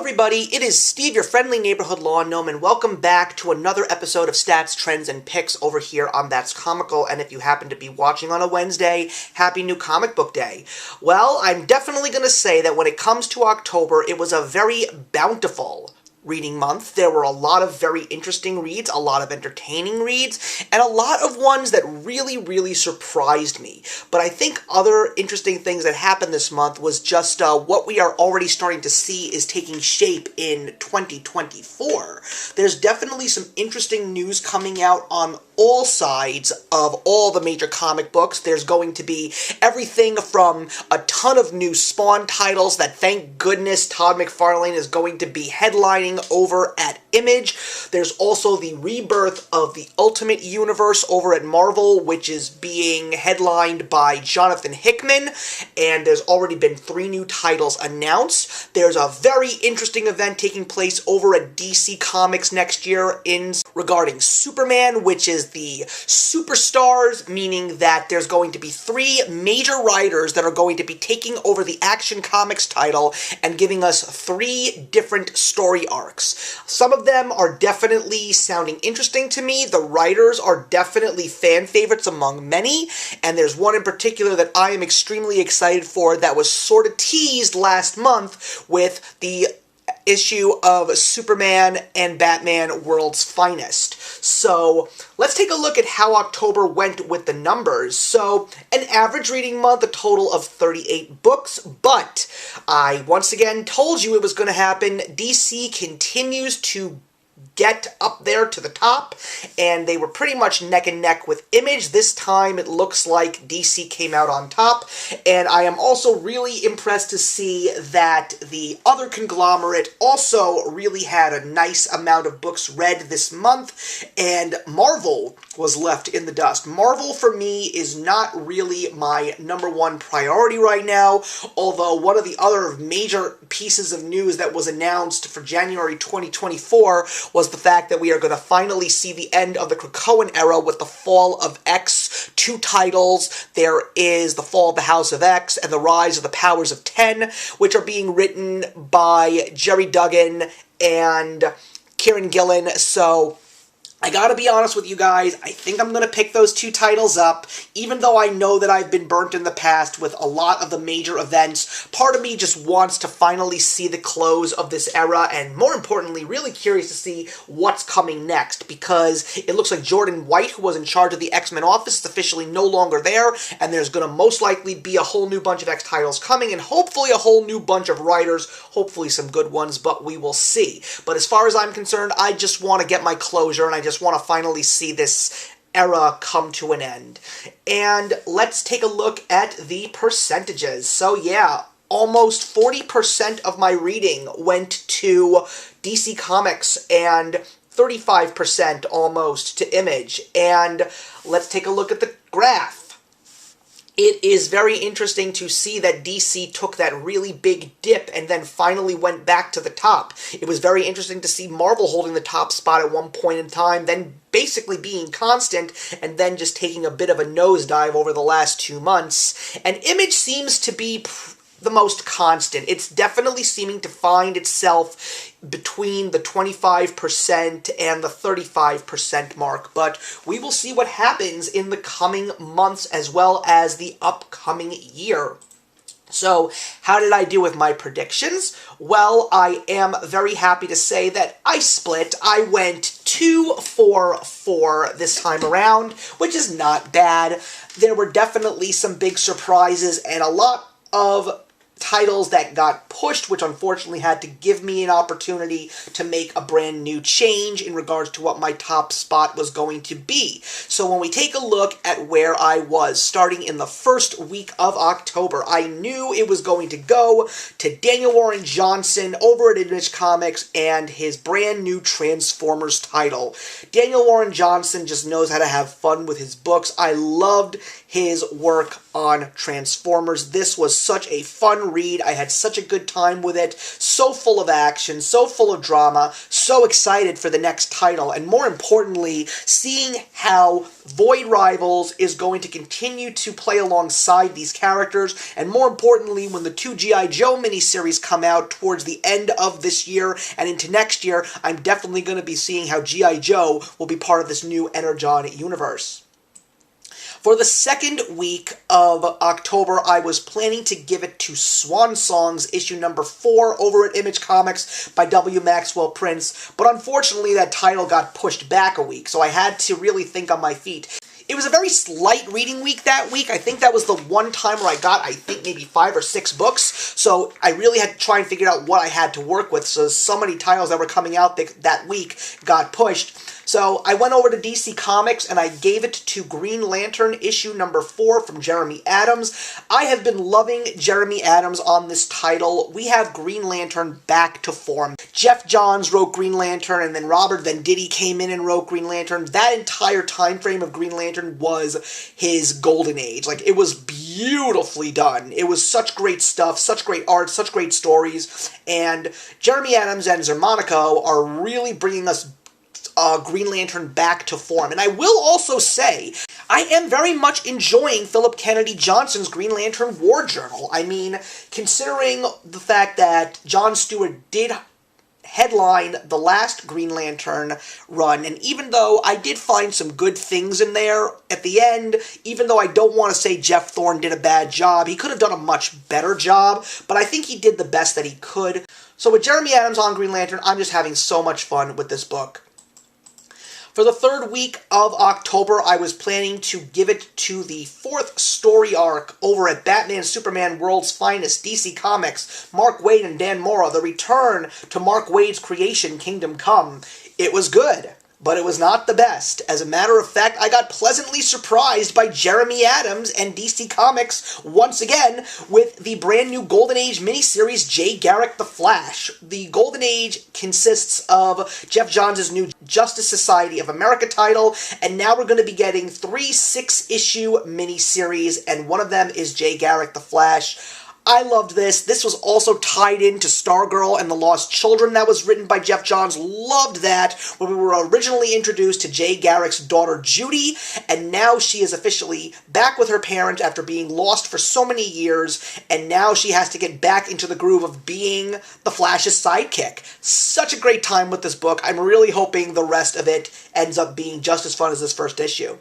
everybody, it is Steve, your friendly neighborhood lawn gnome, and welcome back to another episode of Stats, Trends, and Picks over here on That's Comical. And if you happen to be watching on a Wednesday, happy new comic book day. Well, I'm definitely going to say that when it comes to October, it was a very bountiful reading month. There were a lot of very interesting reads, a lot of entertaining reads, and a lot of ones that really surprised me. But I think other interesting things that happened this month was just what we are already starting to see is taking shape in 2024. There's definitely some interesting news coming out on all sides of all the major comic books. There's going to be everything from a ton of new Spawn titles that, thank goodness, Todd McFarlane is going to be headlining over at Image. There's also the rebirth of the Ultimate Universe over at Marvel, which is being headlined by Jonathan Hickman, and there's already been 3 new titles announced. There's a very interesting event taking place over at DC Comics next year regarding Superman, which is the Superstars, meaning that there's going to be 3 major writers that are going to be taking over the Action Comics title and giving us 3 different story arcs. Some of them are definitely sounding interesting to me. The writers are definitely fan favorites among many, and there's one in particular that I am extremely excited for that was sort of teased last month with the issue of Superman and Batman World's Finest. So let's take a look at how October went with the numbers. So an average reading month, a total of 38 books, but I once again told you it was going to happen. DC continues to get up there to the top, and they were pretty much neck and neck with Image. This time it looks like DC came out on top, and I am also really impressed to see that the other conglomerate also really had a nice amount of books read this month, and Marvel was left in the dust. Marvel, for me, is not really my number one priority right now, although one of the other major pieces of news that was announced for January 2024 was the fact that we are going to finally see the end of the Krakoan era with the Fall of X. 2 titles. There is The Fall of the House of X and The Rise of the Powers of 10, which are being written by Jerry Duggan and Kieran Gillen. So I gotta be honest with you guys, I think I'm gonna pick those 2 titles up, even though I know that I've been burnt in the past with a lot of the major events. Part of me just wants to finally see the close of this era, and more importantly, really curious to see what's coming next, because it looks like Jordan White, who was in charge of the X-Men office, is officially no longer there, and there's gonna most likely be a whole new bunch of X titles coming, and hopefully a whole new bunch of writers, hopefully some good ones, but we will see. But as far as I'm concerned, I just want to get my closure, and I just want to finally see this era come to an end. And let's take a look at the percentages. So yeah, almost 40% of my reading went to DC Comics and 35% almost to Image. And let's take a look at the graph. It is very interesting to see that DC took that really big dip and then finally went back to the top. It was very interesting to see Marvel holding the top spot at one point in time, then basically being constant, and then just taking a bit of a nosedive over the last 2 months. And Image seems to be the most constant. It's definitely seeming to find itself between the 25% and the 35% mark, but we will see what happens in the coming months as well as the upcoming year. So, how did I do with my predictions? Well, I am very happy to say that I split. I went 2-4-4 this time around, which is not bad. There were definitely some big surprises and a lot of titles that got pushed, which unfortunately had to give me an opportunity to make a brand new change in regards to what my top spot was going to be. So when we take a look at where I was starting in the first week of October, I knew it was going to go to Daniel Warren Johnson over at Image Comics and his brand new Transformers title. Daniel Warren Johnson just knows how to have fun with his books. I loved his work on Transformers. This was such a fun read. I had such a good time with it. So full of action, so full of drama, so excited for the next title, and more importantly, seeing how Void Rivals is going to continue to play alongside these characters, and more importantly, when the two G.I. Joe miniseries come out towards the end of this year and into next year, I'm definitely going to be seeing how G.I. Joe will be part of this new Energon universe. For the second week of October, I was planning to give it to Swan Songs, issue number 4, over at Image Comics by W. Maxwell Prince, but unfortunately that title got pushed back a week, so I had to really think on my feet. It was a very light reading week that week. I think that was the one time where I got, maybe 5 or 6 books, so I really had to try and figure out what I had to work with, so many titles that were coming out that week got pushed. So I went over to DC Comics and I gave it to Green Lantern issue number 4 from Jeremy Adams. I have been loving Jeremy Adams on this title. We have Green Lantern back to form. Geoff Johns wrote Green Lantern, and then Robert Venditti came in and wrote Green Lantern. That entire time frame of Green Lantern was his golden age. Like, it was beautifully done. It was such great stuff, such great art, such great stories, and Jeremy Adams and Xermanico are really bringing us Green Lantern back to form. And I will also say, I am very much enjoying Philip Kennedy Johnson's Green Lantern War Journal. I mean, considering the fact that John Stewart did headline the last Green Lantern run, and even though I did find some good things in there at the end, even though I don't want to say Jeff Thorne did a bad job, he could have done a much better job, but I think he did the best that he could. So with Jeremy Adams on Green Lantern, I'm just having so much fun with this book. For the third week of October, I was planning to give it to the 4th story arc over at Batman Superman World's Finest, DC Comics, Mark Waid and Dan Mora, the return to Mark Waid's creation, Kingdom Come. It was good, but it was not the best. As a matter of fact, I got pleasantly surprised by Jeremy Adams and DC Comics once again with the brand new Golden Age miniseries, Jay Garrick the Flash. The Golden Age consists of Geoff Johns' new Justice Society of America title, and now we're going to be getting 3 6-issue miniseries, and one of them is Jay Garrick the Flash. I loved this. This was also tied into Stargirl and the Lost Children that was written by Geoff Johns. Loved that, when we were originally introduced to Jay Garrick's daughter Judy, and now she is officially back with her parents after being lost for so many years, and now she has to get back into the groove of being the Flash's sidekick. Such a great time with this book. I'm really hoping the rest of it ends up being just as fun as this first issue.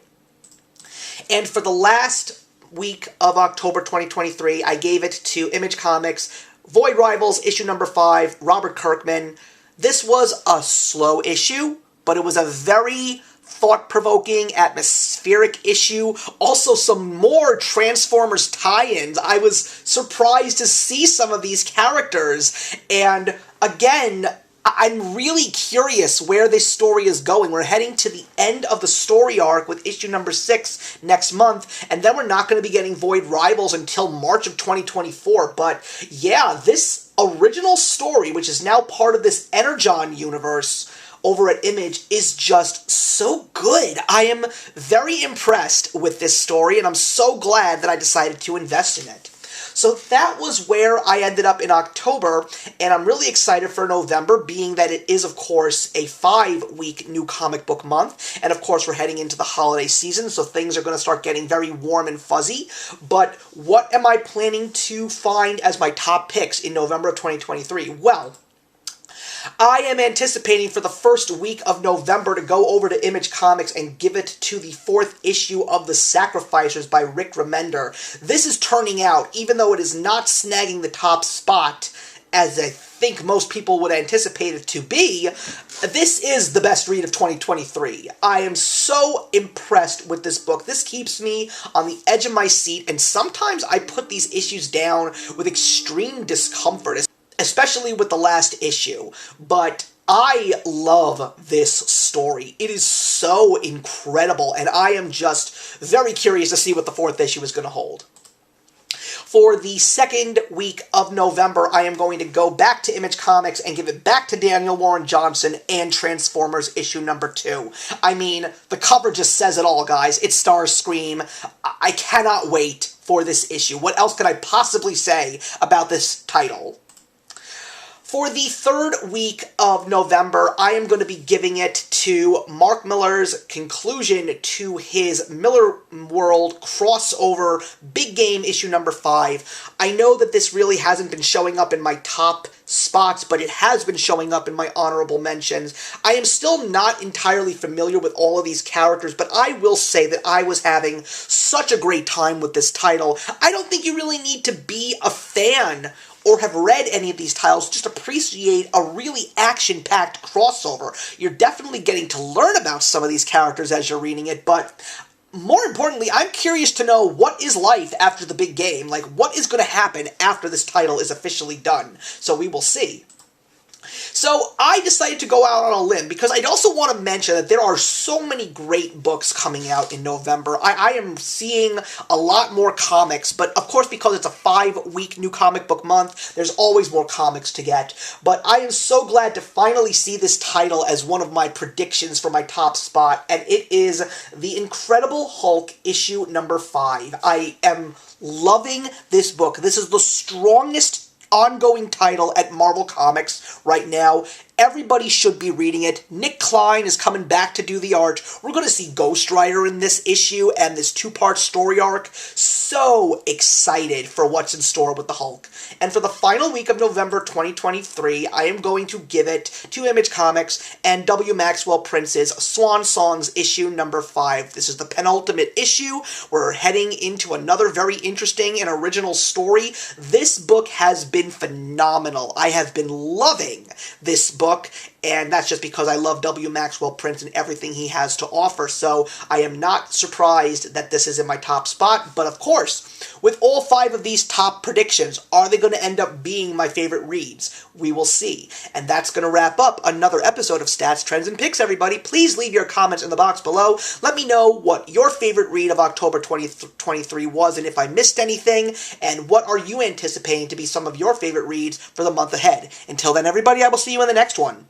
And for the last week of October 2023, I gave it to Image Comics, Void Rivals, issue number 5, Robert Kirkman. This was a slow issue, but it was a very thought-provoking, atmospheric issue. Also, some more Transformers tie-ins. I was surprised to see some of these characters, and again, I'm really curious where this story is going. We're heading to the end of the story arc with issue number 6 next month, and then we're not going to be getting Void Rivals until March of 2024. But yeah, this original story, which is now part of this Energon universe over at Image, is just so good. I am very impressed with this story, and I'm so glad that I decided to invest in it. So that was where I ended up in October, and I'm really excited for November, being that it is, of course, a 5-week new comic book month, and of course we're heading into the holiday season, so things are going to start getting very warm and fuzzy. But what am I planning to find as my top picks in November of 2023? Well, I am anticipating for the first week of November to go over to Image Comics and give it to the 4th issue of The Sacrificers by Rick Remender. This is turning out, even though it is not snagging the top spot, as I think most people would anticipate it to be, this is the best read of 2023. I am so impressed with this book. This keeps me on the edge of my seat, and sometimes I put these issues down with extreme discomfort, especially with the last issue, but I love this story. It is so incredible, and I am just very curious to see what the 4th issue is going to hold. For the second week of November, I am going to go back to Image Comics and give it back to Daniel Warren Johnson and Transformers issue number 2. I mean, the cover just says it all, guys. It stars Scream. I cannot wait for this issue. What else could I possibly say about this title? For the third week of November, I am going to be giving it to Mark Millar's conclusion to his Miller World crossover Big Game issue number 5. I know that this really hasn't been showing up in my top spots, but it has been showing up in my honorable mentions. I am still not entirely familiar with all of these characters, but I will say that I was having such a great time with this title. I don't think you really need to be a fan or have read any of these titles, just appreciate a really action-packed crossover. You're definitely getting to learn about some of these characters as you're reading it, but more importantly, I'm curious to know what is life after the big game. Like, what is going to happen after this title is officially done? So we will see. So I decided to go out on a limb because I'd also want to mention that there are so many great books coming out in November. I am seeing a lot more comics, but of course because it's a 5-week new comic book month, there's always more comics to get. But I am so glad to finally see this title as one of my predictions for my top spot, and it is The Incredible Hulk issue number 5. I am loving this book. This is the strongest ongoing title at Marvel Comics right now. Everybody should be reading it. Nick Klein is coming back to do the art. We're going to see Ghost Rider in this issue and this 2-part story arc. So excited for what's in store with the Hulk. And for the final week of November 2023, I am going to give it to Image Comics and W. Maxwell Prince's Swan Songs issue number 5. This is the penultimate issue. We're heading into another very interesting and original story. This book has been phenomenal. I have been loving this book, and that's just because I love W. Maxwell Prince and everything he has to offer, so I am not surprised that this is in my top spot. But of course, with all 5 of these top predictions, are they going to end up being my favorite reads? We will see. And that's going to wrap up another episode of Stats, Trends, and Picks, everybody. Please leave your comments in the box below. Let me know what your favorite read of October 2023 was, and if I missed anything, and what are you anticipating to be some of your favorite reads for the month ahead. Until then, everybody, I will see you in the next one.